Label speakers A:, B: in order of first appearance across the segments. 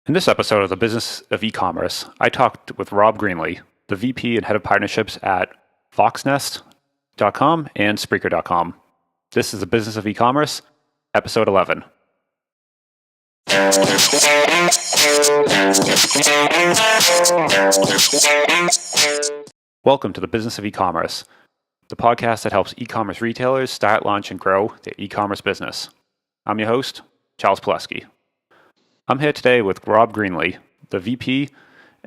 A: In this episode of the Business of E-commerce, I talked with Rob Greenlee, the VP and Head of Partnerships at Voxnest.com and Spreaker.com. This is the Business of E-commerce, episode 11. Welcome to the Business of E-commerce, the podcast that helps e-commerce retailers start, launch, and grow their e-commerce business. I'm your host, Charles Pileski. I'm here today with Rob Greenlee, the VP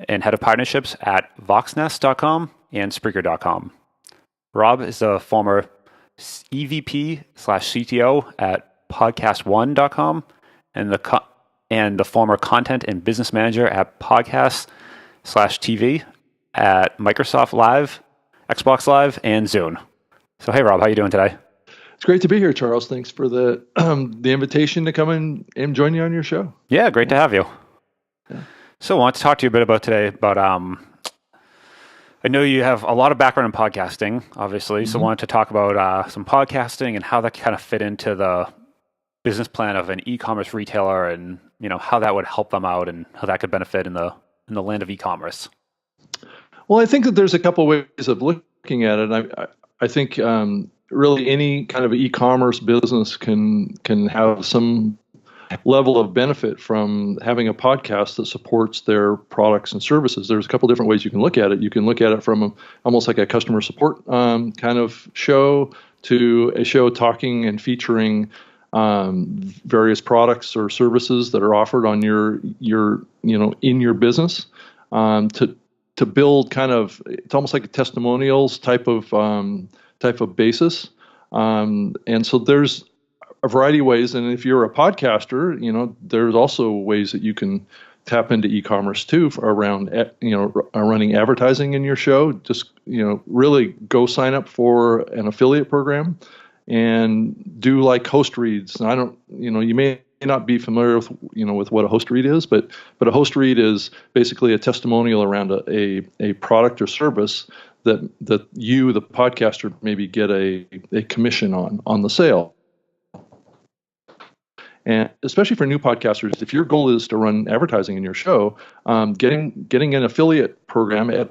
A: and Head of Partnerships at Voxnest.com and Spreaker.com. Rob is the former EVP/CTO at PodcastOne.com and the former Content and Business Manager at Podcast/TV at Microsoft Live, Xbox Live, and Zune. So hey Rob, how are you doing today?
B: It's great to be here, Charles. Thanks for the invitation to come in and join you on your show.
A: Yeah, great to have you. Yeah. So I want to talk to you a bit about today about, I know you have a lot of background in podcasting, obviously, so I wanted to talk about some podcasting and how that kind of fit into the business plan of an e-commerce retailer and, you know, how that would help them out and how that could benefit in the land of e-commerce.
B: Well, I think that there's a couple ways of looking at it. I think really any kind of e-commerce business can have some level of benefit from having a podcast that supports their products and services. There's a couple different ways you can look at it. You can look at it from almost like a customer support kind of show to a show talking and featuring various products or services that are offered on your in your business to build kind of, it's almost like a testimonials type of basis. And so there's a variety of ways. And if you're a podcaster, there's also ways that you can tap into e-commerce too around, running advertising in your show. Just, really go sign up for an affiliate program and do like host reads. And you may not be familiar with, with what a host read is, but a host read is basically a testimonial around a product or service that you, the podcaster, maybe get a commission on the sale. And especially for new podcasters, if your goal is to run advertising in your show, getting an affiliate program at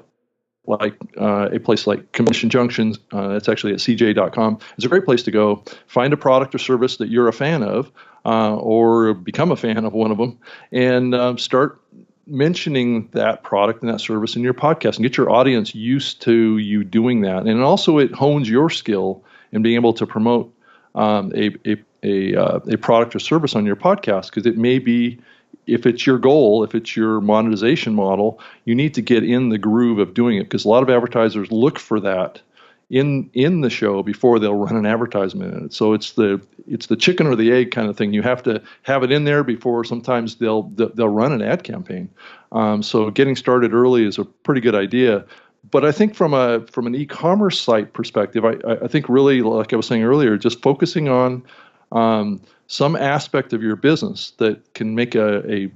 B: like a place like Commission Junctions, it's actually at cj.com, is a great place to go. Find a product or service that you're a fan of, or become a fan of one of them, and start mentioning that product and that service in your podcast and get your audience used to you doing that. And also it hones your skill in being able to promote a product or service on your podcast, because it may be, if it's your goal, if it's your monetization model, you need to get in the groove of doing it, because a lot of advertisers look for that in the show before they'll run an advertisement in it. So it's the chicken or the egg kind of thing. You have to have it in there before sometimes they'll run an ad campaign. So getting started early is a pretty good idea. But I think from an e-commerce site perspective, I think really, like I was saying earlier, just focusing on some aspect of your business that can make an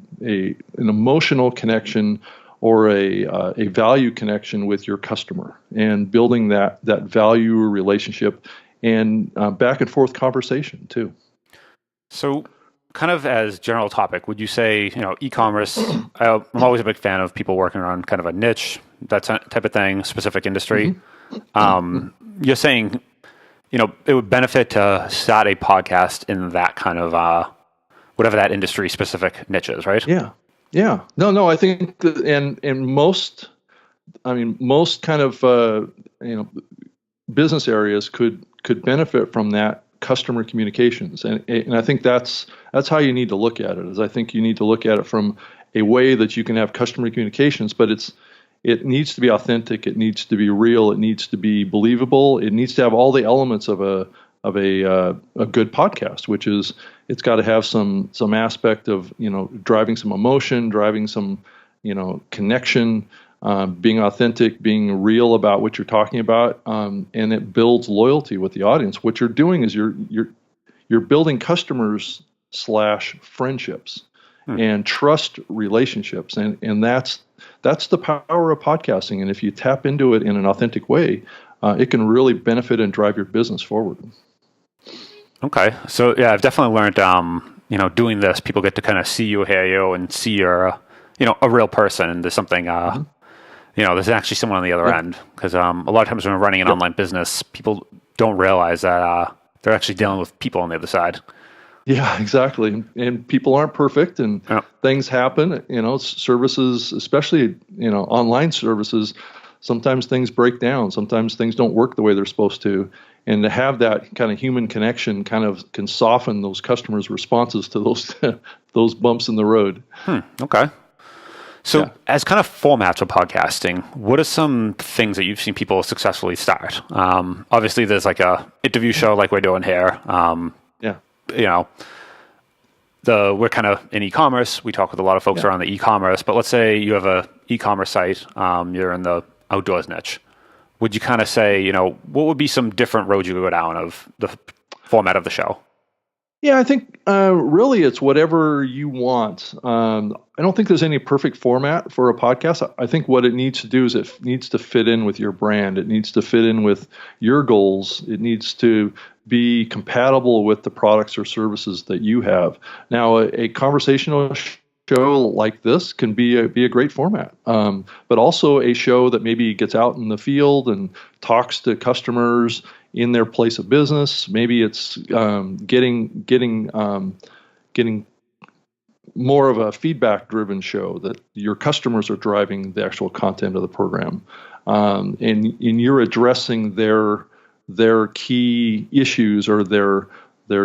B: emotional connection or a value connection with your customer, and building that value relationship and back and forth conversation too.
A: So kind of as general topic, would you say, e-commerce, I'm always a big fan of people working on kind of a niche, that type of thing, specific industry. Mm-hmm. You're saying, it would benefit to start a podcast in that kind of, whatever that industry specific niche is, right?
B: Yeah. No, I think that, and most kind of, business areas could benefit from that customer communications. And I think that's how you need to look at it, is I think you need to look at it from a way that you can have customer communications, but it needs to be authentic. It needs to be real. It needs to be believable. It needs to have all the elements of a good podcast, which is, it's got to have some aspect of, driving some emotion, driving some, connection, being authentic, being real about what you're talking about, and it builds loyalty with the audience. What you're doing is you're building customers / friendships and trust relationships, and that's the power of podcasting. And if you tap into it in an authentic way, it can really benefit and drive your business forward.
A: Okay. So yeah, I've definitely learned doing this, people get to kind of see you, hear you, and see you're, a real person, and there's something, there's actually someone on the other end. Because a lot of times when we're running an online business, people don't realize that they're actually dealing with people on the other side.
B: Yeah, exactly. And people aren't perfect, and things happen. Services, especially online services, sometimes things break down. Sometimes things don't work the way they're supposed to. And to have that kind of human connection kind of can soften those customers' responses to those those bumps in the road.
A: Okay. So as kind of formats for podcasting, what are some things that you've seen people successfully start? Obviously, there's like a interview show like we're doing here. We're kind of in e-commerce. We talk with a lot of folks around the e-commerce, but let's say you have a e-commerce site, you're in the outdoors niche. Would you kind of say, what would be some different roads you go down of the format of the show?
B: Yeah, I think really it's whatever you want. I don't think there's any perfect format for a podcast. I think what it needs to do is it needs to fit in with your brand. It needs to fit in with your goals. It needs to be compatible with the products or services that you have. Now, a conversational show like this can be a great format, but also a show that maybe gets out in the field and talks to customers in their place of business. Maybe it's getting more of a feedback-driven show that your customers are driving the actual content of the program, and you're addressing their key issues or their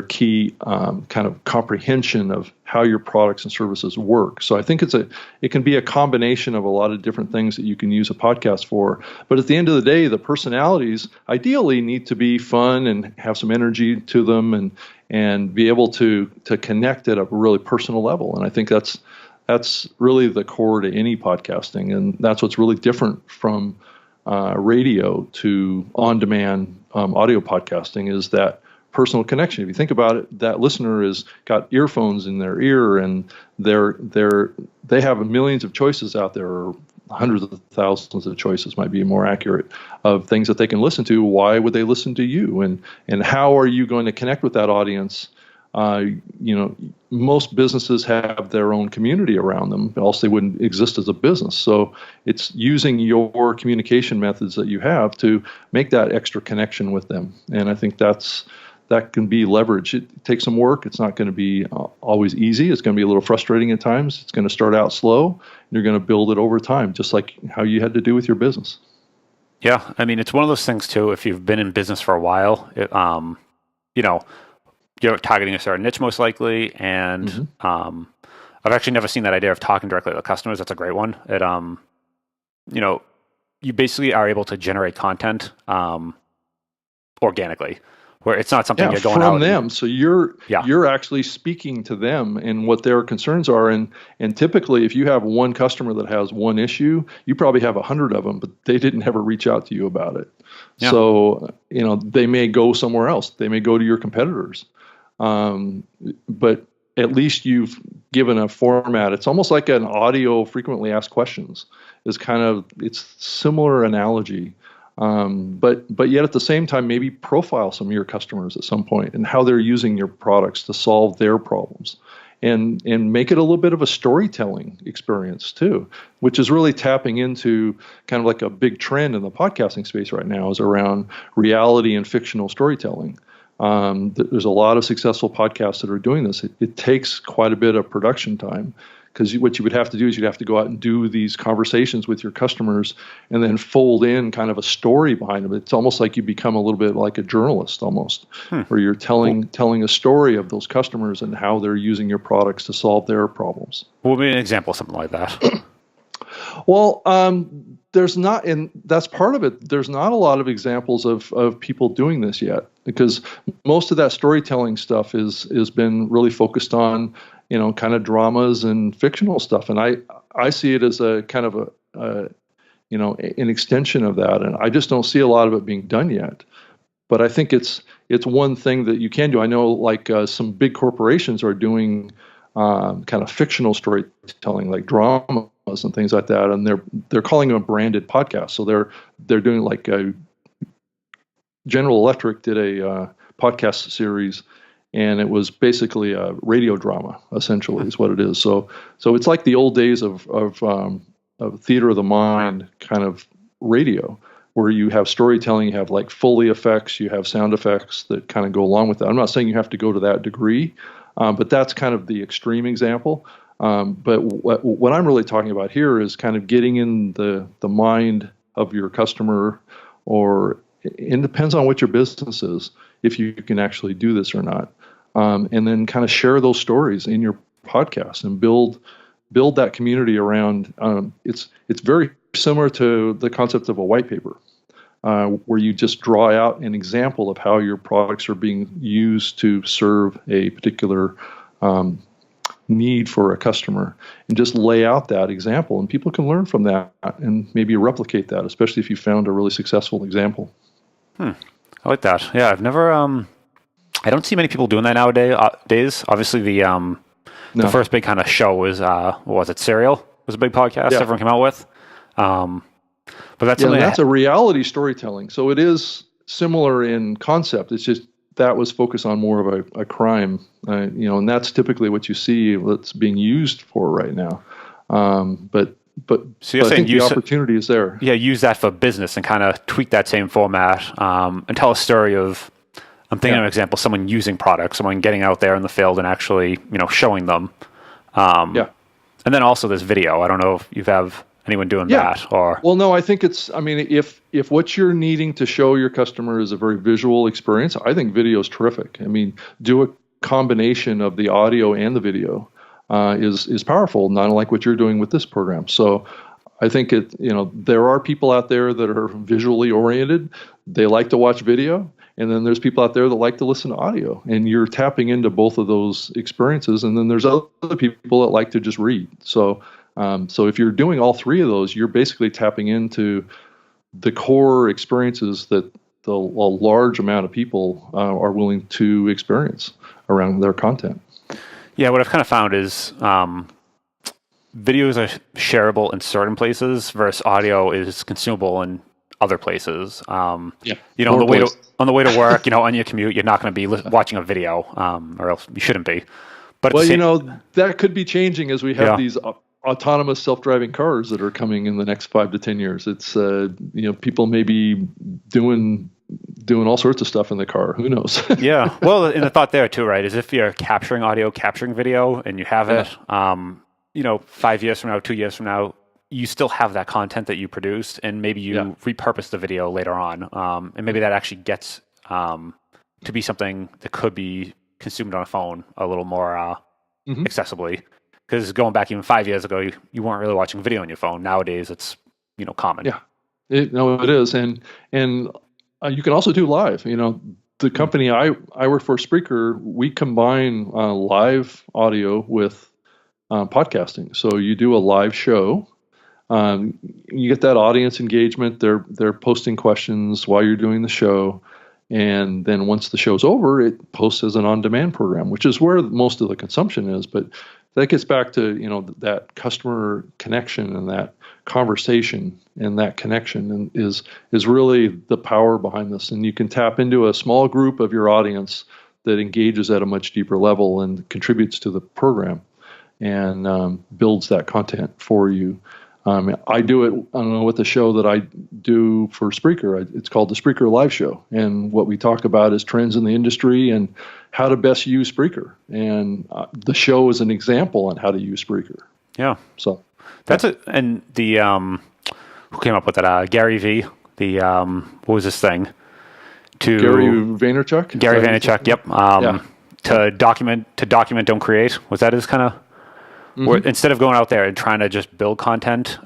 B: key kind of comprehension of how your products and services work. So I think it can be a combination of a lot of different things that you can use a podcast for. But at the end of the day, the personalities ideally need to be fun and have some energy to them and be able to connect at a really personal level. And I think that's really the core to any podcasting, and that's what's really different from radio to on-demand audio podcasting is that personal connection. If you think about it, that listener has got earphones in their ear, and they have millions of choices out there, or hundreds of thousands of choices might be more accurate, of things that they can listen to. Why would they listen to you? And how are you going to connect with that audience? Most businesses have their own community around them, else they wouldn't exist as a business. So it's using your communication methods that you have to make that extra connection with them. And I think that can be leveraged. It takes some work. It's not going to be always easy. It's going to be a little frustrating at times. It's going to start out slow, and you're going to build it over time, just like how you had to do with your business.
A: Yeah, I mean, it's one of those things too. If you've been in business for a while, you're targeting a certain niche most likely, and I've actually never seen that idea of talking directly to the customers. That's a great one. It you basically are able to generate content organically, where it's not something you're going out
B: from them. So you're actually speaking to them and what their concerns are. And typically, if you have one customer that has one issue, you probably have 100 of them, but they didn't ever reach out to you about it. Yeah. So they may go somewhere else. They may go to your competitors. But at least you've given a format. It's almost like an audio frequently asked questions. It's similar analogy. But yet at the same time, maybe profile some of your customers at some point and how they're using your products to solve their problems, and make it a little bit of a storytelling experience too, which is really tapping into kind of like a big trend in the podcasting space right now is around reality and fictional storytelling. There's a lot of successful podcasts that are doing this. It takes quite a bit of production time, because what you would have to do is you'd have to go out and do these conversations with your customers and then fold in kind of a story behind them. It's almost like you become a little bit like a journalist almost, where you're telling a story of those customers and how they're using your products to solve their problems.
A: What would be an example of something like that?
B: Well, there's not, and that's part of it. There's not a lot of examples of people doing this yet, because most of that storytelling stuff has been really focused on, kind of dramas and fictional stuff. And I see it as a kind of an extension of that. And I just don't see a lot of it being done yet. But I think it's one thing that you can do. I know like some big corporations are doing kind of fictional storytelling, like dramas and things like that. And they're calling them a branded podcast. So they're doing like General Electric did a podcast series, and it was basically a radio drama, essentially, is what it is. So it's like the old days of theater of the mind kind of radio, where you have storytelling, you have like Foley effects, you have sound effects that kind of go along with that. I'm not saying you have to go to that degree, but that's kind of the extreme example. But what I'm really talking about here is kind of getting in the mind of your customer, or it depends on what your business is, if you can actually do this or not. And then kind of share those stories in your podcast and build that community around. It's very similar to the concept of a white paper, where you just draw out an example of how your products are being used to serve a particular need for a customer, and just lay out that example, and people can learn from that and maybe replicate that, especially if you found a really successful example.
A: I like that. Yeah, I've never. I don't see many people doing that nowadays. Obviously, the first big kind of show was what was it? Serial was a big podcast everyone came out with. But that's something
B: that's a reality storytelling. So it is similar in concept. It's just that was focused on more of a crime, and that's typically what you see that's being used for right now. But so I think the opportunity is there.
A: Yeah, use that for business and kind of tweak that same format and tell a story of. I'm thinking of an example: someone using products, someone getting out there in the field and actually, showing them. And then also this video. I don't know if you have anyone doing that or.
B: Well, no, I think it's. I mean, if what you're needing to show your customer is a very visual experience, I think video is terrific. I mean, do a combination of the audio and the video is powerful. Not unlike what you're doing with this program. So. I think there are people out there that are visually oriented. They like to watch video. And then there's people out there that like to listen to audio, and you're tapping into both of those experiences. And then there's other people that like to just read. So if you're doing all three of those, you're basically tapping into the core experiences that a large amount of people are willing to experience around their content.
A: Yeah, what I've kind of found is videos are shareable in certain places versus audio is consumable in other places. On the way to work, on your commute, you're not going to be watching a video, or else you shouldn't be. But
B: that could be changing as we have these autonomous self-driving cars that are coming in the next 5 to 10 years. It's people may be doing all sorts of stuff in the car. Who knows?
A: Yeah. Well, and the thought there too, right, is if you're capturing audio, capturing video, and you have it, 5 years from now, 2 years from now, you still have that content that you produced, and maybe you repurpose the video later on. And maybe that actually gets to be something that could be consumed on a phone a little more accessibly. Because going back even 5 years ago, you weren't really watching video on your phone. Nowadays, it's common.
B: Yeah, it is, and you can also do live. The company I work for, Spreaker, we combine live audio with podcasting. So you do a live show. You get that audience engagement. They're posting questions while you're doing the show, and then once the show's over, it posts as an on-demand program, which is where most of the consumption is. But that gets back to that customer connection and that conversation and that connection, and is really the power behind this. And you can tap into a small group of your audience that engages at a much deeper level and contributes to the program and builds that content for you. I do it, I don't know, with the show that I do for Spreaker. It's called the Spreaker Live Show. And what we talk about is trends in the industry and how to best use Spreaker. And the show is an example on how to use Spreaker.
A: Yeah.
B: So
A: that's it. And the, who came up with that? Gary V. What was this thing?
B: Gary Vaynerchuk?
A: Gary Vaynerchuk, yep. To document, don't create. Was that his kind of... Where instead of going out there and trying to just build content,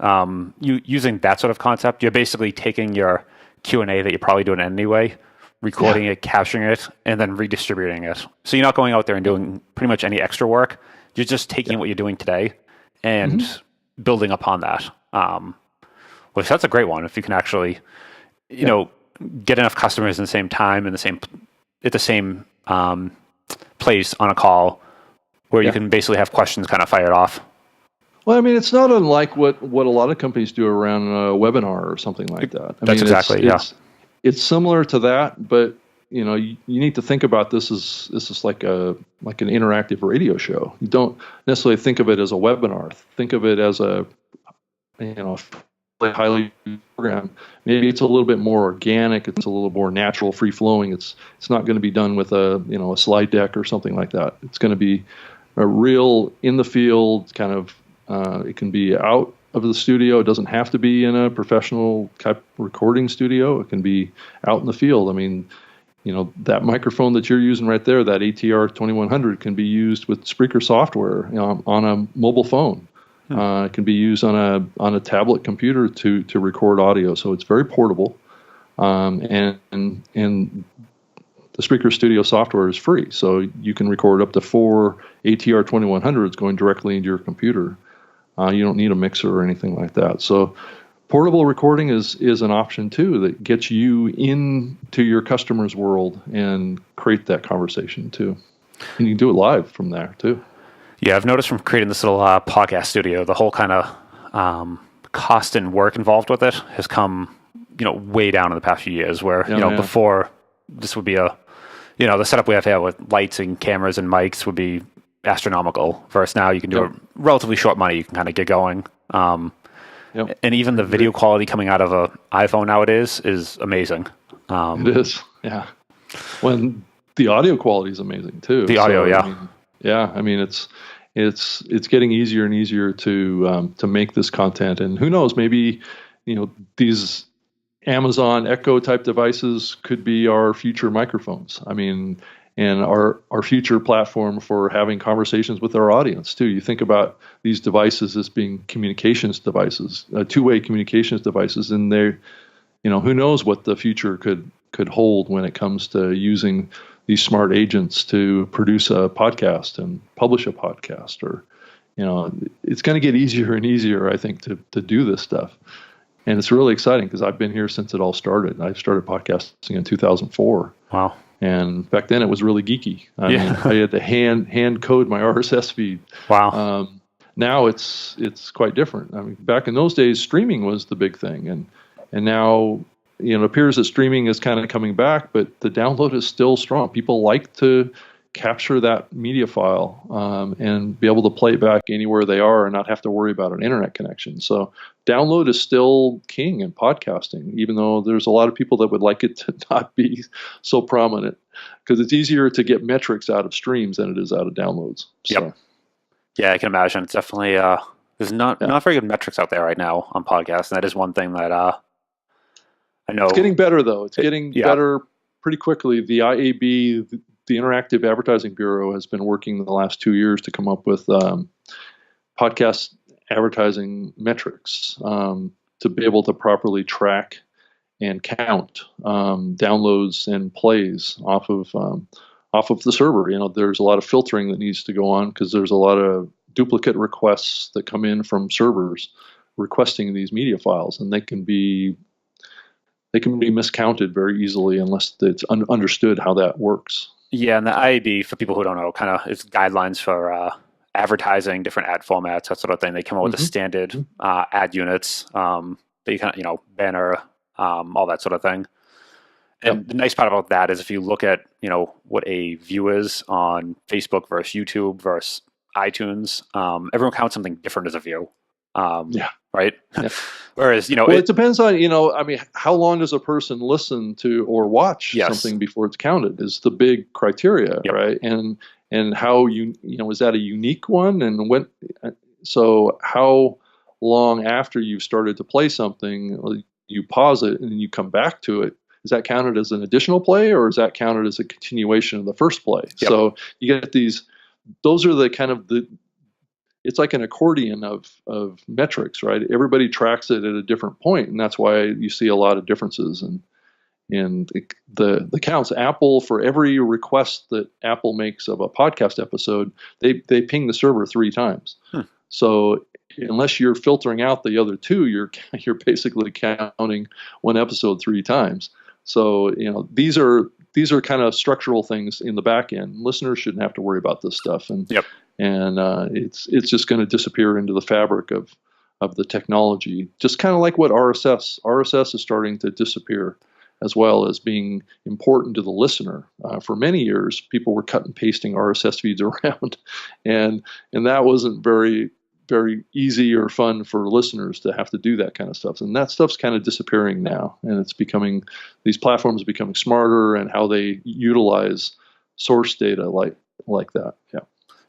A: using that sort of concept, you're basically taking your Q&A that you're probably doing anyway, recording it, capturing it, and then redistributing it. So you're not going out there and doing pretty much any extra work. You're just taking what you're doing today and building upon that. Which that's a great one. If you can actually, get enough customers in the same time and at the same place on a call, where you can basically have questions kind of fired off.
B: Well, I mean, it's not unlike what a lot of companies do around a webinar or something like that.
A: That's exactly.
B: It's similar to that, but you need to think about this is like an interactive radio show. You don't necessarily think of it as a webinar. Think of it as a highly program. Maybe it's a little bit more organic. It's a little more natural, free flowing. It's not going to be done with a slide deck or something like that. It's going to be a real in the field kind of. It can be out of the studio. It doesn't have to be in a professional type recording studio. It can be out in the field. I mean, that microphone that you're using right there, that ATR 2100, can be used with Spreaker software on a mobile phone. It can be used on a tablet computer to record audio. So it's very portable, and the Spreaker Studio software is free. So you can record up to 4 ATR 2100s going directly into your computer. You don't need a mixer or anything like that. So portable recording is an option too that gets you into your customer's world and create that conversation too. And you can do it live from there too.
A: Yeah, I've noticed from creating this little podcast studio, the whole kind of cost and work involved with it has come, way down in the past few years. Where before this would be the setup we have here with lights and cameras and mics would be astronomical. Versus now, you can do it relatively short money. You can kind of get going. And even the video quality coming out of an iPhone nowadays is amazing.
B: It is, yeah. When the audio quality is amazing too.
A: The audio,
B: yeah. I mean, it's getting easier and easier to make this content. And who knows, maybe these Amazon Echo type devices could be our future microphones. I mean, and our future platform for having conversations with our audience too. You think about these devices as being communications devices, two-way communications devices, and they, who knows what the future could hold when it comes to using these smart agents to produce a podcast and publish a podcast, or it's going to get easier and easier, I think, to do this stuff. And it's really exciting because I've been here since it all started. I started podcasting in 2004.
A: Wow.
B: And back then it was really geeky. I mean, I had to hand code my RSS feed.
A: Wow.
B: Now it's quite different. I mean, back in those days, streaming was the big thing, and now it appears that streaming is kind of coming back, but the download is still strong. People like to capture that media file and be able to play it back anywhere they are and not have to worry about an internet connection. So download is still king in podcasting, even though there's a lot of people that would like it to not be so prominent, because it's easier to get metrics out of streams than it is out of downloads. So.
A: Yep. Yeah, I can imagine. It's definitely there's not very good metrics out there right now on podcasts, and that is one thing that I know. It's
B: getting better though. It's getting better pretty quickly. The IAB, the Interactive Advertising Bureau, has been working the last 2 years to come up with podcast advertising metrics to be able to properly track and count downloads and plays off of the server. There's a lot of filtering that needs to go on because there's a lot of duplicate requests that come in from servers requesting these media files, and they can be miscounted very easily unless it's understood how that works.
A: Yeah, and the IAB, for people who don't know, kind of is guidelines for advertising, different ad formats, that sort of thing. They come up with the standard ad units that you kind of, banner, all that sort of thing. And the nice part about that is if you look at, what a view is on Facebook versus YouTube versus iTunes, everyone counts something different as a view. Right? Yeah. Whereas,
B: it depends on, how long does a person listen to or watch something before it's counted is the big criteria, right? And how is that a unique one? And so how long after you've started to play something, you pause it and you come back to it, is that counted as an additional play or is that counted as a continuation of the first play? Yep. So you get those are the kind of it's like an accordion of metrics, right? Everybody tracks it at a different point, and that's why you see a lot of differences in the counts. Apple, for every request that Apple makes of a podcast episode, they ping the server 3 times. So unless you're filtering out the other 2, you're basically counting one episode 3 times. So these are kind of structural things in the back end. Listeners shouldn't have to worry about this stuff, and it's just going to disappear into the fabric of the technology. Just kind of like what RSS is starting to disappear. as well as being important to the listener. For many years, people were cut and pasting RSS feeds around, and that wasn't very easy or fun for listeners to have to do that kind of stuff. And that stuff's kind of disappearing now, and these platforms are becoming smarter and how they utilize source data like that. Yeah.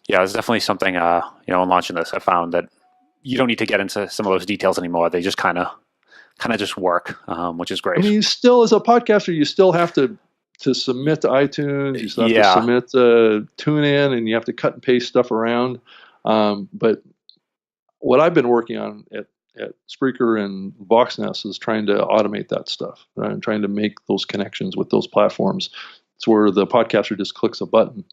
A: Yeah, it's definitely something, in launching this, I found that you don't need to get into some of those details anymore. They just kind of just work, which is great.
B: I mean, you still, as a podcaster, you still have to submit to iTunes, you still have to submit to TuneIn, and you have to cut and paste stuff around. But what I've been working on at Spreaker and Voxnest is trying to automate that stuff, right? And trying to make those connections with those platforms. It's where the podcaster just clicks a button.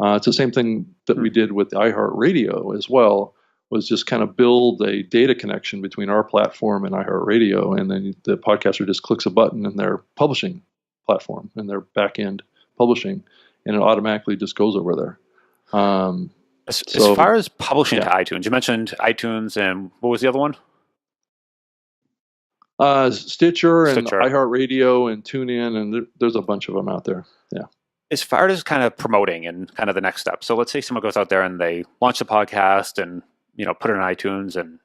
B: It's the same thing that we did with iHeartRadio as well, was just kind of build a data connection between our platform and iHeartRadio, and then the podcaster just clicks a button in their publishing platform, in their back-end publishing, and it automatically just goes over there.
A: As far as publishing to iTunes, you mentioned iTunes, and what was the other one?
B: Stitcher and iHeartRadio and TuneIn, and there's a bunch of them out there. Yeah.
A: As far as kind of promoting and kind of the next step, so let's say someone goes out there and they launch the podcast and put it on iTunes, and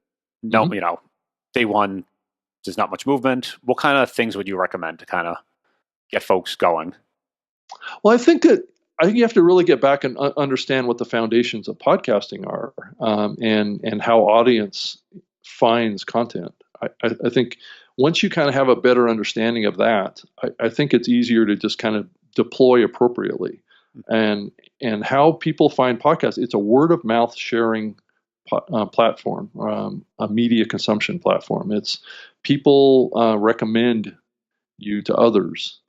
A: day one, there's not much movement. What kind of things would you recommend to kind of get folks going?
B: Well, I think you have to really get back and understand what the foundations of podcasting are, and how audience finds content. I think once you kind of have a better understanding of that, I think it's easier to just kind of deploy appropriately. And how people find podcasts, it's a word of mouth sharing platform, a media consumption platform. It's people recommend you to others.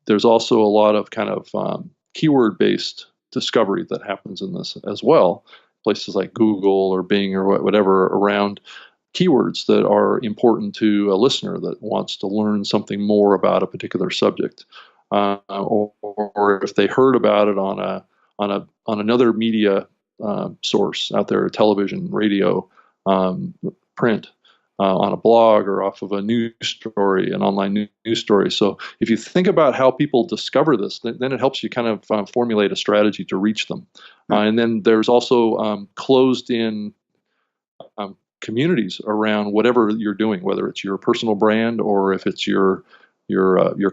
B: There's also a lot of kind of keyword-based discovery that happens in this as well. Places like Google or Bing or whatever around keywords that are important to a listener that wants to learn something more about a particular subject, or if they heard about it on another media source out there, television, radio, print. On a blog or off of a news story, an online news story. So if you think about how people discover this, then it helps you kind of formulate a strategy to reach them. And then there's also closed-in communities around whatever you're doing, whether it's your personal brand or if it's your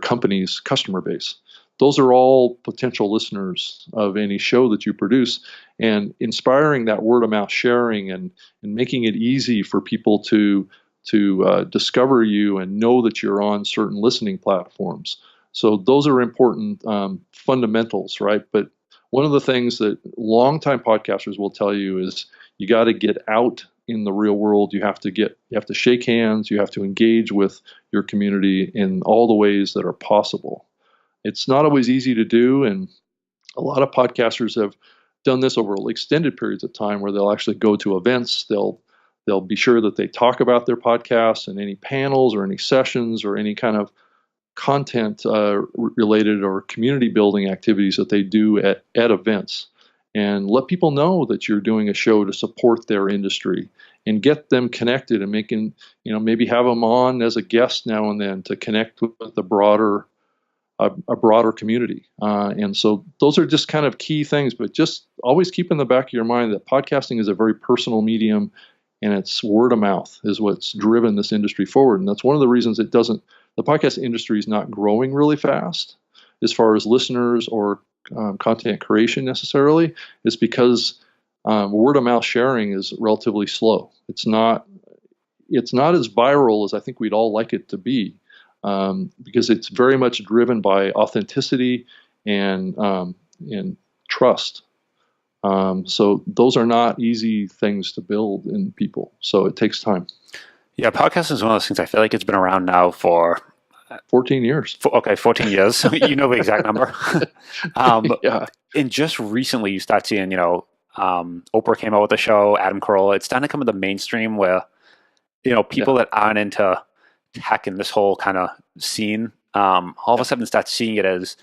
B: company's customer base. Those are all potential listeners of any show that you produce, and inspiring that word of mouth sharing and making it easy for people to discover you and know that you're on certain listening platforms. So those are important fundamentals, right? But one of the things that longtime podcasters will tell you is you got to get out in the real world. You have to shake hands. You have to engage with your community in all the ways that are possible. It's not always easy to do, and a lot of podcasters have done this over extended periods of time where they'll actually go to events. They'll be sure that they talk about their podcasts and any panels or any sessions or any kind of content related or community building activities that they do at events, and let people know that you're doing a show to support their industry and get them connected, and making, maybe have them on as a guest now and then to connect with a broader community. And so those are just kind of key things, but just always keep in the back of your mind that podcasting is a very personal medium, and it's word of mouth is what's driven this industry forward. And that's one of the reasons the podcast industry is not growing really fast as far as listeners or content creation necessarily, is because word of mouth sharing is relatively slow. It's not as viral as I think we'd all like it to be. Because it's very much driven by authenticity and trust. So those are not easy things to build in people. So it takes time.
A: Yeah, podcasting is one of those things I feel like it's been around now for
B: 14 years.
A: 14 years. You know the exact number.
B: Yeah.
A: And just recently you start seeing, Oprah came out with a show, Adam Carolla. It's starting to come to the mainstream where, people that aren't into tech and this whole kind of scene, all of a sudden start seeing it as,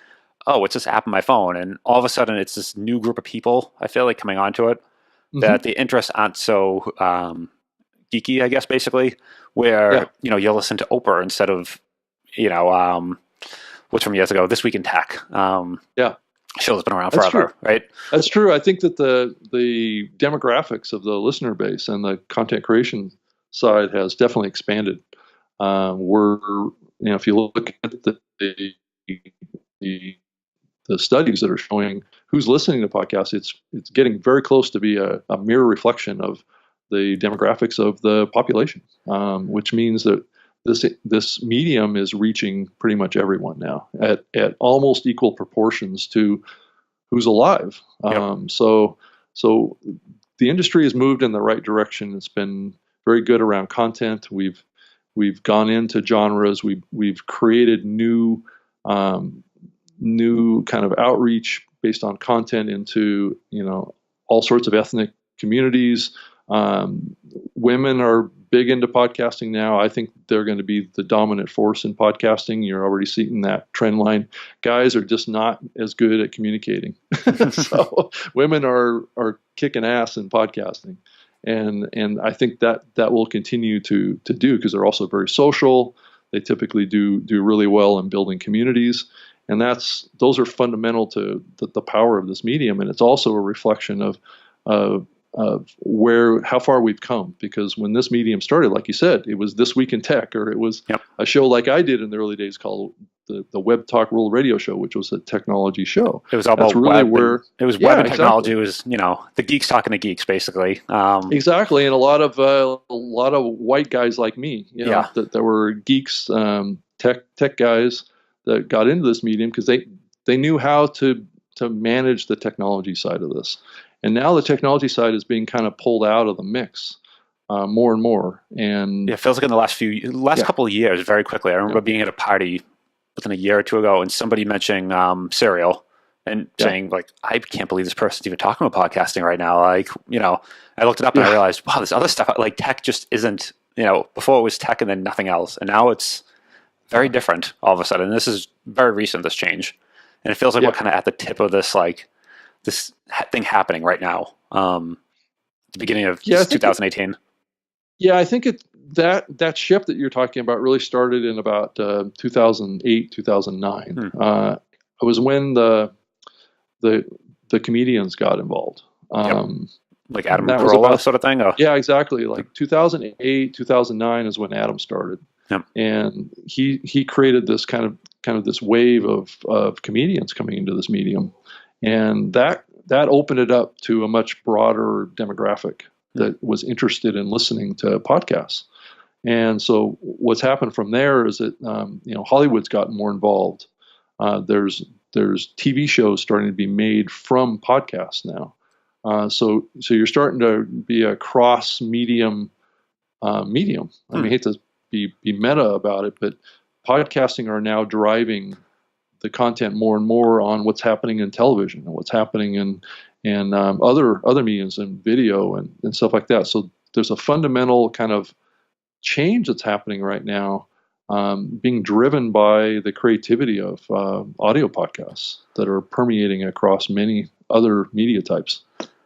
A: oh, it's this app on my phone. And all of a sudden it's this new group of people, I feel like, coming onto it, that the interests aren't so geeky, I guess, basically, where, you'll listen to Oprah instead of, what's from years ago, This Week in Tech.
B: Yeah.
A: Show that's been around
B: That's
A: forever,
B: true.
A: right?
B: That's true. I think that the demographics of the listener base and the content creation side has definitely expanded. If you look at the studies that are showing who's listening to podcasts, it's getting very close to be a mirror reflection of the demographics of the population, which means that this medium is reaching pretty much everyone now at almost equal proportions to who's alive.
A: Yep.
B: So the industry has moved in the right direction. It's been very good around content. We've gone into genres. We've created new kind of outreach based on content into all sorts of ethnic communities. Women are big into podcasting now. I think they're going to be the dominant force in podcasting. You're already seeing that trend line. Guys are just not as good at communicating. So women are kicking ass in podcasting. And I think that will continue to do, because they're also very social. They typically do really well in building communities. And those are fundamental to the power of this medium. And it's also a reflection of how far we've come, because when this medium started, like you said, it was This Week in Tech, or it was a show like I did in the early days called the Web Talk Rural Radio Show, which was a technology show.
A: It was all about
B: really
A: web.
B: Where
A: it was web and technology. Exactly. It was the geeks talking to geeks, basically.
B: Exactly, and a lot of white guys like me, that were geeks, tech guys that got into this medium because they knew how to manage the technology side of this. And now the technology side is being kind of pulled out of the mix more and more. And
A: it feels like in the last couple of years, very quickly. I remember being at a party within a year or two ago, and somebody mentioning cereal and saying, like, I can't believe this person's even talking about podcasting right now. Like, I looked it up and I realized, wow, this other stuff, like tech just isn't, before it was tech and then nothing else. And now it's very different all of a sudden. This is very recent, this change. And it feels like we're kind of at the tip of this, like, this thing happening right now, at the beginning of 2018.
B: I think that shift that you're talking about really started in about 2008, 2009. It was when the comedians got involved.
A: Like Adam Carolla sort of thing? Oh.
B: Yeah, exactly. Like 2008, 2009 is when Adam started.
A: Yep.
B: And he created this kind of this wave of comedians coming into this medium. And that opened it up to a much broader demographic that was interested in listening to podcasts. And so what's happened from there is that Hollywood's gotten more involved. There's TV shows starting to be made from podcasts now. So you're starting to be a cross medium. I mean, I hate to be meta about it, but podcasting are now driving the content more and more on what's happening in television and what's happening in other mediums and video and stuff like that. So there's a fundamental kind of change that's happening right now, being driven by the creativity of audio podcasts that are permeating across many other media types.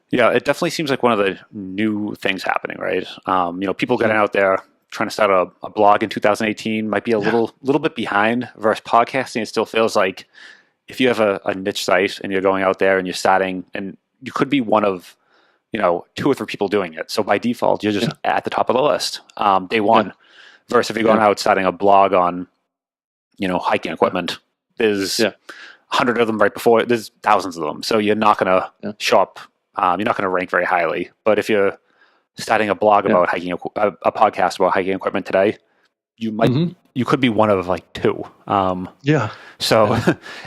A: Yeah, it definitely seems like one of the new things happening, right? People getting out there trying to start a blog in 2018 might be a little bit behind versus podcasting. It still feels like if you have a niche site and you're going out there and you're starting, and you could be one of 2 or 3 people doing it. So by default, you're just at the top of the list, day one. Yeah. Versus if you're going out starting a blog on, hiking equipment, there's 100 of them right before it. There's thousands of them. So you're not going to show up. You're not going to rank very highly. But if you're starting a blog about hiking, a podcast about hiking equipment today, you might, you could be one of like 2. So,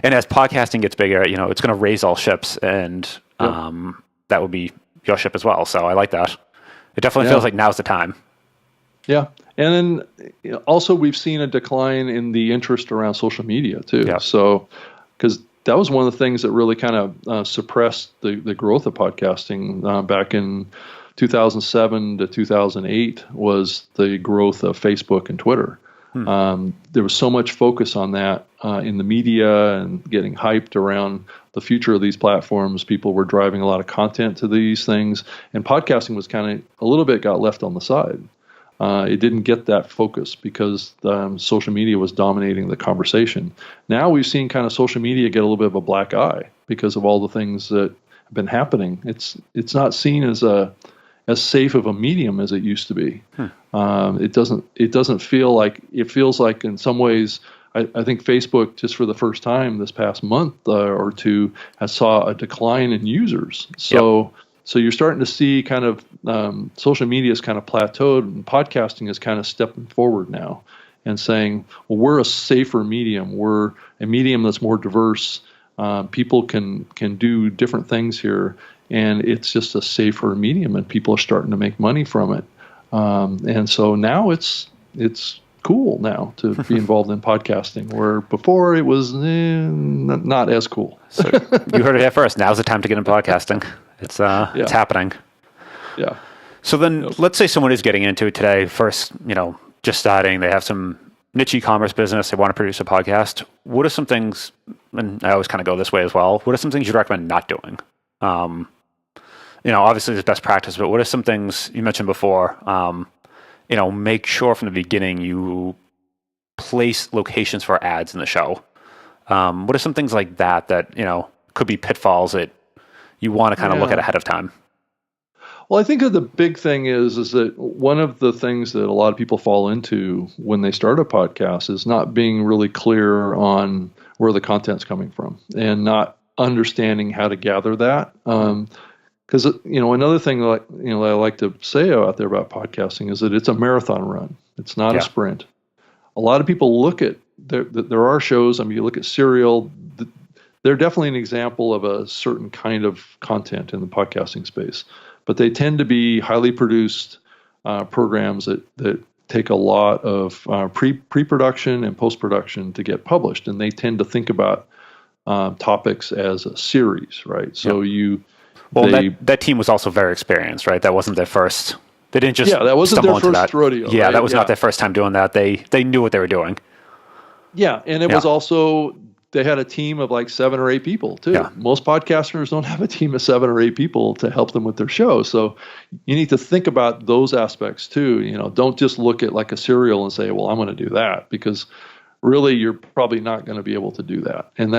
A: and as podcasting gets bigger, it's going to raise all ships, and that would be your ship as well. So I like that. It definitely feels like now's the time. Yeah.
B: And then also we've seen a decline in the interest around social media too. Yeah. So, because that was one of the things that really kind of suppressed the growth of podcasting back in 2007 to 2008 was the growth of Facebook and Twitter. There was so much focus on that in the media and getting hyped around the future of these platforms. People were driving a lot of content to these things, and podcasting was kind of a little bit got left on the side. It didn't get that focus because social media was dominating the conversation. Now we've seen kind of social media get a little bit of a black eye because of all the things that have been happening. It's not seen as safe of a medium as it used to be. It doesn't feel like, it feels like in some ways, I think Facebook, just for the first time this past month or two, has saw a decline in users. So you're starting to see kind of social media is kind of plateaued, and podcasting is kind of stepping forward now and saying, well, we're a safer medium. We're a medium that's more diverse. People can do different things here, and it's just a safer medium, and people are starting to make money from it. And so now it's cool now to be involved in podcasting, where before it was not as cool.
A: So you heard it here first. Now's the time to get into podcasting. It's happening.
B: Yeah.
A: So then let's say someone is getting into it today, first, just starting, they have some niche e-commerce business, they want to produce a podcast. What are some things, and I always kind of go this way as well, what are some things you'd recommend not doing? Obviously there's best practice, but what are some things you mentioned before? Make sure from the beginning you place locations for ads in the show. What are some things like that could be pitfalls that you want to kind of look at ahead of time?
B: Well, I think that the big thing is that one of the things that a lot of people fall into when they start a podcast is not being really clear on where the content's coming from and not understanding how to gather that. Because another thing that I like to say out there about podcasting is that it's a marathon run. It's not a sprint. A lot of people look at there are shows. I mean, you look at Serial. They're definitely an example of a certain kind of content in the podcasting space, but they tend to be highly produced programs that take a lot of pre-production and post-production to get published, and they tend to think about topics as a series, right? So
A: that team was also very experienced, right? That wasn't their first. They didn't just
B: that wasn't
A: stumble
B: their
A: into
B: first
A: that.
B: rodeo.
A: Yeah,
B: right?
A: that was not their first time doing that. They knew what they were doing.
B: Yeah, and it was also, they had a team of like 7 or 8 people too.
A: Yeah.
B: Most podcasters don't have a team of 7 or 8 people to help them with their show. So you need to think about those aspects too. Don't just look at like a Serial and say, well, I'm going to do that, because really you're probably not going to be able to do that. And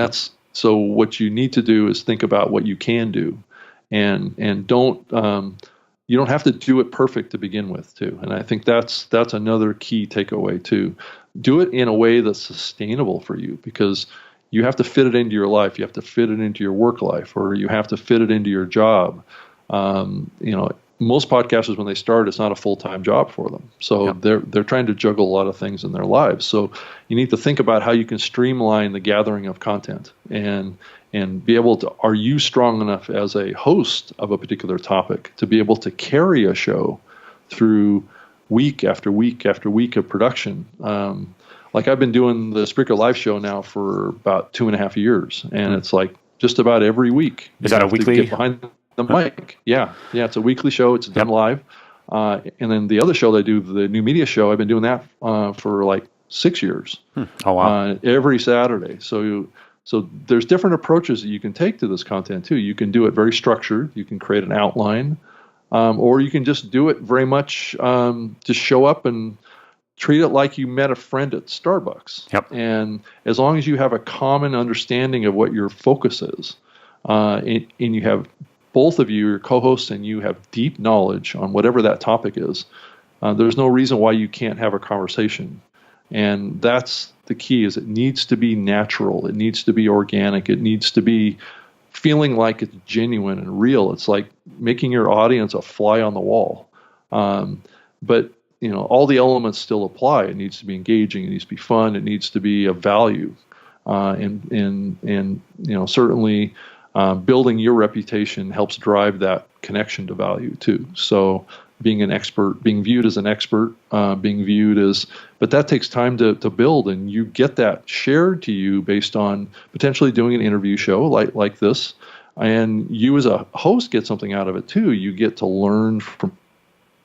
B: so what you need to do is think about what you can do, and don't you don't have to do it perfect to begin with too. And I think that's another key takeaway too. Do it in a way that's sustainable for you, because you have to fit it into your life. You have to fit it into your work life, or you have to fit it into your job. Most podcasters, when they start, it's not a full-time job for them. So they're trying to juggle a lot of things in their lives. So you need to think about how you can streamline the gathering of content and be able to, are you strong enough as a host of a particular topic to be able to carry a show through week after week after week of production? Like I've been doing the Spreaker Live show now for about 2.5 years, and it's like just about every week.
A: Is that a weekly?
B: Get behind the mic. Yeah, it's a weekly show. It's done live. And then the other show that I do, the New Media Show, I've been doing that for like 6 years.
A: Oh, wow.
B: Every Saturday. So there's different approaches that you can take to this content too. You can do it very structured. You can create an outline, or you can just do it very much, just show up and treat it like you met a friend at Starbucks.
A: Yep.
B: And as long as you have a common understanding of what your focus is, and you have both of you, your co-hosts, and you have deep knowledge on whatever that topic is, there's no reason why you can't have a conversation. And that's the key, is it needs to be natural. It needs to be organic. It needs to be feeling like it's genuine and real. It's like making your audience a fly on the wall. But all the elements still apply. It needs to be engaging. It needs to be fun. It needs to be of value. And certainly building your reputation helps drive that connection to value too. So being an expert, being viewed as an expert, being viewed as, but that takes time to build, and you get that shared to you based on potentially doing an interview show like this. And you as a host get something out of it too. You get to learn from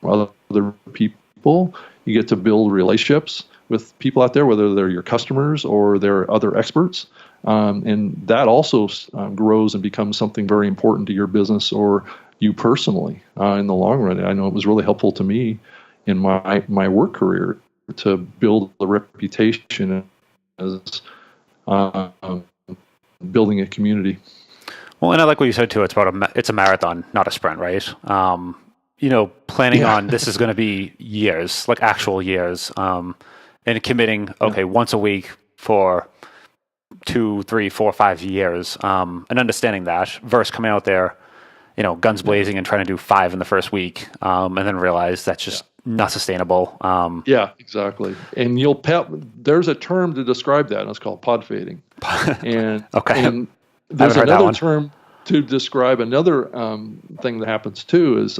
B: other people. You get to build relationships with people out there, whether they're your customers or they're other experts. And that also grows and becomes something very important to your business or you personally in the long run. I know it was really helpful to me in my work career to build a reputation as building a community.
A: Well, and I like what you said too. It's a marathon, not a sprint, right? Planning on this is going to be years, like actual years, and committing, once a week for 2, 3, 4, 5 years, and understanding that versus coming out there, guns blazing and trying to do 5 in the first week, and then realize that's just not sustainable.
B: Yeah, exactly. And there's a term to describe that, and it's called pod fading. And and there's another term to describe another thing that happens too is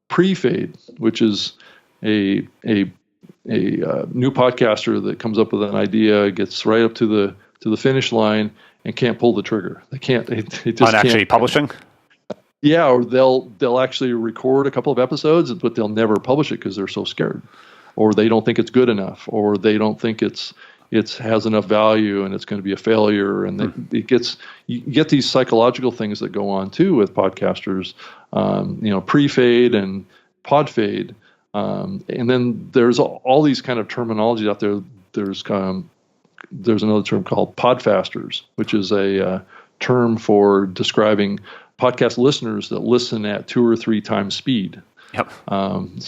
B: pre-fade, which is a new podcaster that comes up with an idea, gets right up to the finish line, and can't pull the trigger. They can't. They just
A: on actually publishing.
B: Yeah, or they'll actually record a couple of episodes, but they'll never publish it because they're so scared, or they don't think it's good enough, or they don't think it has enough value and it's going to be a failure. And you get these psychological things that go on too with podcasters, pre-fade and pod fade. And then there's all these kind of terminologies out there. There's another term called podfasters, which is a term for describing podcast listeners that listen at 2 or 3 times speed.
A: Yep.
B: And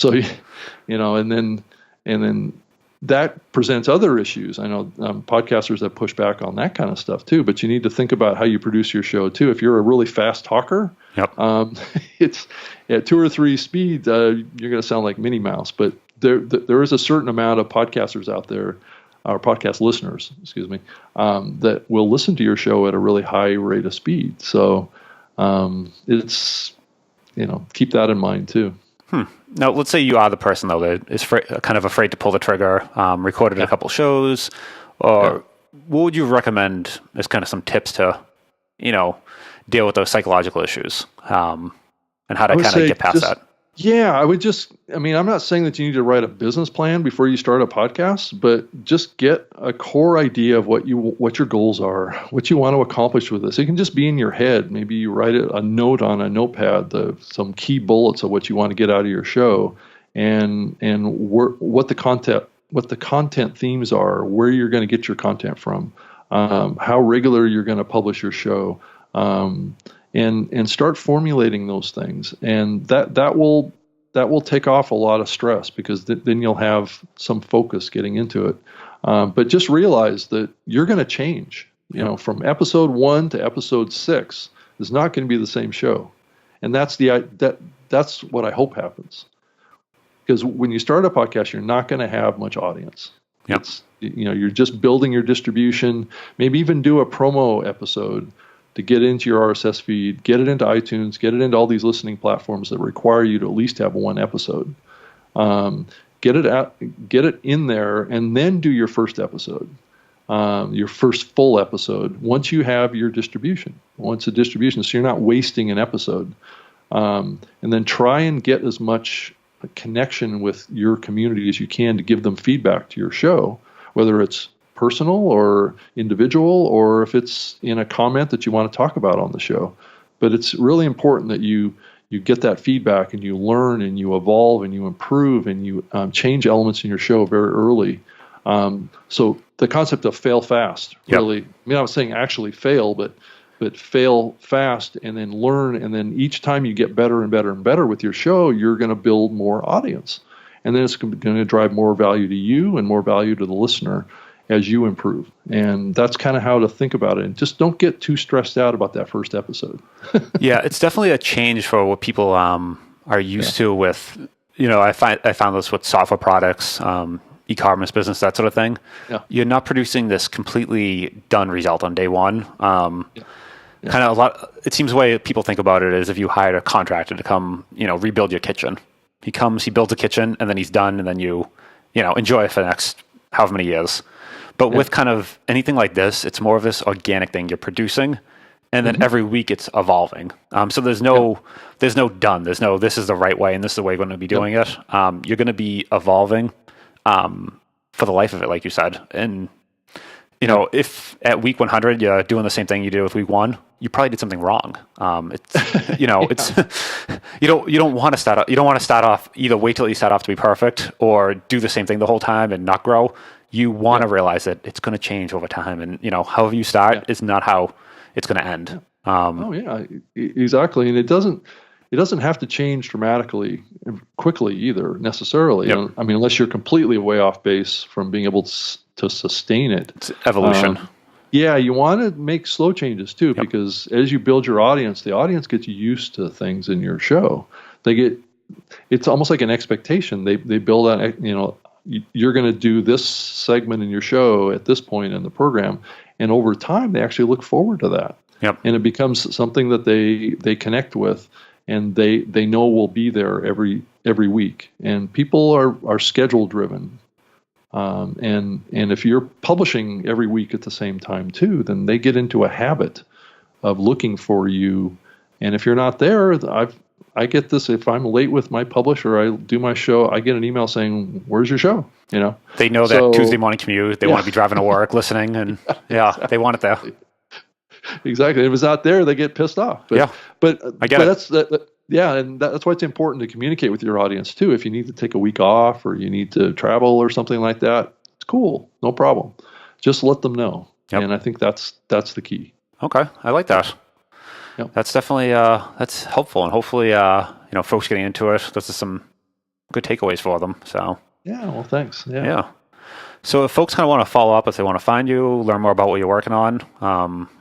B: then that presents other issues. I know podcasters that push back on that kind of stuff too, but you need to think about how you produce your show too. If you're a really fast talker, it's at 2 or 3 speed, you're going to sound like Minnie Mouse. But there is a certain amount of podcasters out there, or podcast listeners, that will listen to your show at a really high rate of speed. So it's, keep that in mind too.
A: Now, let's say you are the person, though, that is kind of afraid to pull the trigger, recorded a couple shows, or what would you recommend as kind of some tips to, deal with those psychological issues, and how to kind of get past that?
B: Yeah, I'm not saying that you need to write a business plan before you start a podcast, but just get a core idea of what your goals are, what you want to accomplish with this. It can just be in your head. Maybe you write a note on a notepad, some key bullets of what you want to get out of your show, and what the content themes are, where you're going to get your content from, how regular you're going to publish your show. And start formulating those things, and that will take off a lot of stress, because then you'll have some focus getting into it. But just realize that you're going to change. From episode 1 to episode 6 is not going to be the same show, and that's what I hope happens. Because when you start a podcast, you're not going to have much audience.
A: Yep.
B: You're just building your distribution. Maybe even do a promo episode to get into your RSS feed, get it into iTunes, get it into all these listening platforms that require you to at least have 1 episode. Get it in there, and then do your first episode, your first full episode, once you have your distribution. So you're not wasting an episode. And then try and get as much connection with your community as you can to give them feedback to your show, whether it's personal or individual, or if it's in a comment that you want to talk about on the show. But it's really important that you get that feedback, and you learn, and you evolve, and you improve, and you change elements in your show very early. So the concept of fail fast, really, I'm not saying actually fail, but fail fast, and then learn, and then each time you get better and better and better with your show, you're going to build more audience, and then it's going to drive more value to you and more value to the listener as you improve. And that's kind of how to think about it. And just don't get too stressed out about that first episode.
A: Yeah, it's definitely a change for what people are used to with, I found this with software products, e-commerce business, that sort of thing. Yeah. You're not producing this completely done result on day one. Kind of it seems the way people think about it is if you hired a contractor to come, rebuild your kitchen. He comes, he builds a kitchen, and then he's done, and then you enjoy it for the next however many years. But with kind of anything like this, it's more of this organic thing you're producing, and then every week it's evolving. So there's no done. There's no, this is the right way and this is the way we're going to be doing it. You're going to be evolving for the life of it, like you said. And if at week 100 you're doing the same thing you did with week 1, you probably did something wrong. It's it's you don't want to start off, either wait till you start off to be perfect or do the same thing the whole time and not grow. You want to realize that it's going to change over time, and however you start is not how it's going to end.
B: Exactly, and it doesn't have to change dramatically quickly either necessarily.
A: Yep.
B: I mean, unless you're completely way off base from being able to sustain it.
A: It's evolution.
B: You want to make slow changes too, because as you build your audience, the audience gets used to things in your show. It's almost like an expectation. They build on, you're going to do this segment in your show at this point in the program, and over time they actually look forward to that.
A: Yep.
B: And it becomes something that they connect with, and they know will be there every week. And people are schedule driven. And if you're publishing every week at the same time too, then they get into a habit of looking for you. And if you're not there, I get this, if I'm late with my publisher, I do my show, I get an email saying, "Where's your show?"
A: They know that Tuesday morning commute, they want to be driving to work, listening, and exactly. They want it there.
B: Exactly. If it's not there, they get pissed off. But
A: I get
B: it. And that's why it's important to communicate with your audience too. If you need to take a week off or you need to travel or something like that, it's cool, no problem. Just let them know. Yep. And I think that's the key.
A: Okay, I like that. Yep. That's definitely that's helpful, and hopefully folks getting into it, this is some good takeaways for them. So
B: well, thanks.
A: Yeah. So if folks kind of want to follow up, if they want to find you, learn more about what you're working on,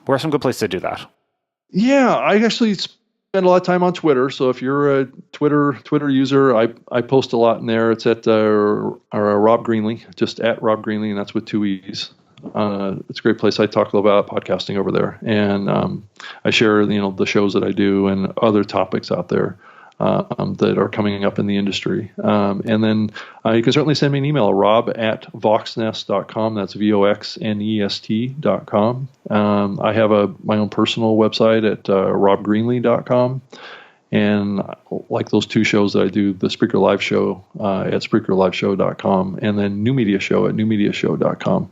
A: where are some good places to do that? Yeah,
B: I actually spend a lot of time on Twitter. So if you're a Twitter user, I post a lot in there. It's at Rob Greenlee, just at Rob Greenlee, and that's with 2 E's. It's a great place. I talk a little about podcasting over there, and I share the shows that I do and other topics out there that are coming up in the industry. And then you can certainly send me an email, rob@voxnest.com. That's VOXNEST.com. I have my own personal website at robgreenlee.com. And like those 2 shows that I do, the Spreaker Live show at spreakerliveshow.com, and then New Media Show at newmediashow.com.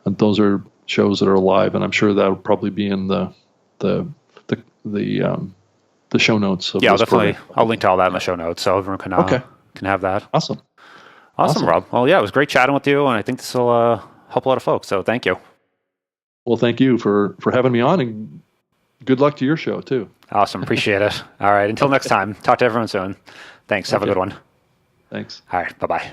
B: And those are shows that are live, and I'm sure that'll probably be in the show notes. Of
A: I'll definitely program. I'll link to all that in the show notes, so everyone can have that.
B: Awesome,
A: Rob. Well, it was great chatting with you, and I think this will help a lot of folks. So thank you.
B: Well, thank you for having me on, and good luck to your show too.
A: Awesome, appreciate it. All right, until next time. Talk to everyone soon. Thanks. Have a good one.
B: Thanks.
A: All right. Bye-bye.